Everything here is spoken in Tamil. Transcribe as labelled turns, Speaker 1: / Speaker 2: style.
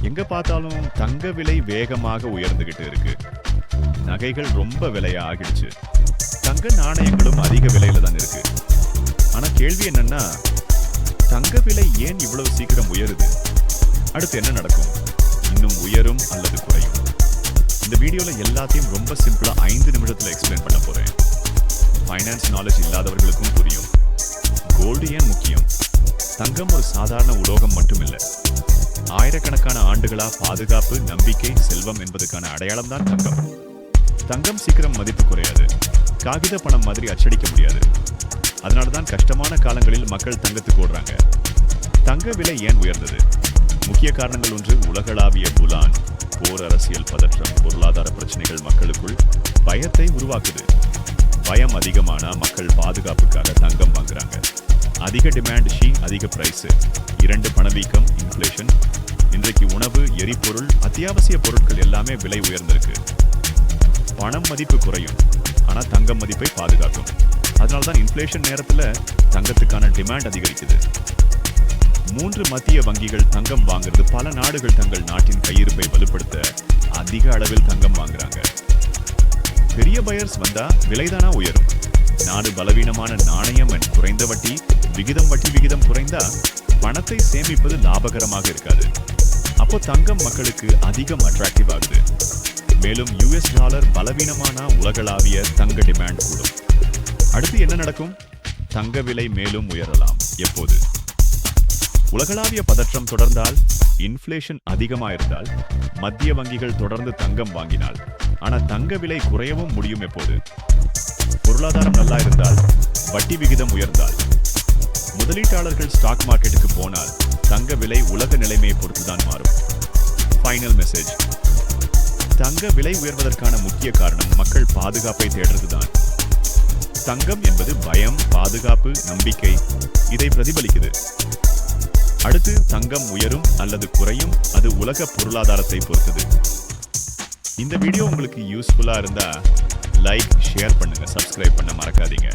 Speaker 1: எங்க பார்த்தாலும் தங்க விலை வேகமாக உயர்ந்துகிட்டு இருக்கு. நகைகள் ரொம்ப விலையா ஆகிடுச்சு. தங்க நாணயங்களும் அதிக விலையில தான் இருக்கு. ஆனா கேள்வி என்னன்னா, தங்க விலை ஏன் இவ்வளவு சீக்கிரம் உயருது? அடுத்து என்ன நடக்கும்? இன்னும் உயரும் அல்லது குறையும்? இந்த வீடியோல எல்லாத்தையும் ரொம்ப சிம்பிளா 5 நிமிஷத்துல எக்ஸ்பிளைன் பண்ண போறேன். ஃபைனான்ஸ் நாலேஜ் இல்லாதவர்களுக்கும் புரியும். கோல்டு ஏன் முக்கியம்? தங்கம் ஒரு சாதாரண உலோகம் மட்டுமில்லை. ஆயிரக்கணக்கான ஆண்டுகளா பாதுகாப்பு, நம்பிக்கை, செல்வம் என்பதற்கான அடையாளம் தான் தங்கம். தங்கம் சீக்கிரம் மதிப்பு குறையாது. காகித பணம் மாதிரி அச்சடிக்க முடியாது. அதனாலதான் கஷ்டமான காலங்களில் மக்கள் தங்கத்துக்கு ஓடுறாங்க. தங்க விலை ஏன் உயர்ந்தது? முக்கிய காரணங்கள் ஒன்று, உலகளாவிய புலான், போர், அரசியல் பதற்றம், பொருளாதார பிரச்சனைகள் மக்களுக்குள் பயத்தை உருவாக்குது. பயம் அதிகமானா மக்கள் பாதுகாப்புக்காக தங்கம் வாங்குறாங்க. அதிக டிமாண்ட் அதிக பிரைஸ். 2 பணவீக்கம், இன்ஃப்ளேஷன். இன்றைக்கு உணவு, எரிபொருள், அத்தியாவசிய பொருட்கள் எல்லாமே விலை உயர்ந்திருக்கு. பணம் மதிப்பு குறையும், ஆனா தங்கம் மதிப்பை பாதுகாக்கும். அதனால்தான் இன்ஃப்ளேஷன் நேரத்துல தங்கத்துக்கான டிமாண்ட் அதிகரிக்குது. 3 மத்திய வங்கிகள் தங்கம் வாங்குறது. பல நாடுகள் தங்கள் நாட்டின் கையிருப்பை வலுப்படுத்த அதிக அளவில் தங்கம் வாங்குறாங்க. பெரிய பயர்ஸ் வந்தா விலைதானா உயரும். நாடு பலவீனமான நாணயம், குறைந்த வட்டி விகிதம் குறைந்தா பணத்தை சேமிப்பது லாபகரமாக இருக்காது. அப்போ தங்கம் மக்களுக்கு அதிகம் அட்ராக்டிவ் ஆகுது. மேலும் US டாலர் பலவீனமான உலகளாவிய தங்க டிமாண்ட் கூடும். அடுத்து என்ன நடக்கும்? தங்க விலை மேலும் உயரலாம். எப்போது? உலகளாவிய பதற்றம் தொடர்ந்தால், இன்ஃப்ளேஷன் அதிகமாயிருந்தால், மத்திய வங்கிகள் தொடர்ந்து தங்கம் வாங்கினால். ஆனா தங்க விலை குறையவும் முடியும். எப்போது? பொருளாதாரம் நல்லா இருந்தால், வட்டி விகிதம் உயர்ந்தால். முதலீட்டாளர்கள் ஸ்டாக் மார்க்கெட்டுக்கு போனால் தங்க விலை உலக நிலைமையை பொறுத்துதான் மாறும். ஃபைனல் மெசேஜ்: தங்க விலை உயர்வதற்கான முக்கிய காரணம் மக்கள் பாதுகாப்பை தேடுறதுதான். தங்கம் என்பது பயம், பாதுகாப்பு, நம்பிக்கை, இதை பிரதிபலிக்குது. அடுத்து தங்கம் உயரும் அல்லது குறையும், அது உலக பொருளாதாரத்தை பொறுத்தது. இந்த வீடியோ உங்களுக்கு யூஸ்ஃபுல்லா இருந்தா லைக், ஷேர் பண்ணுங்க, சப்ஸ்கிரைப் பண்ண மறக்காதீங்க.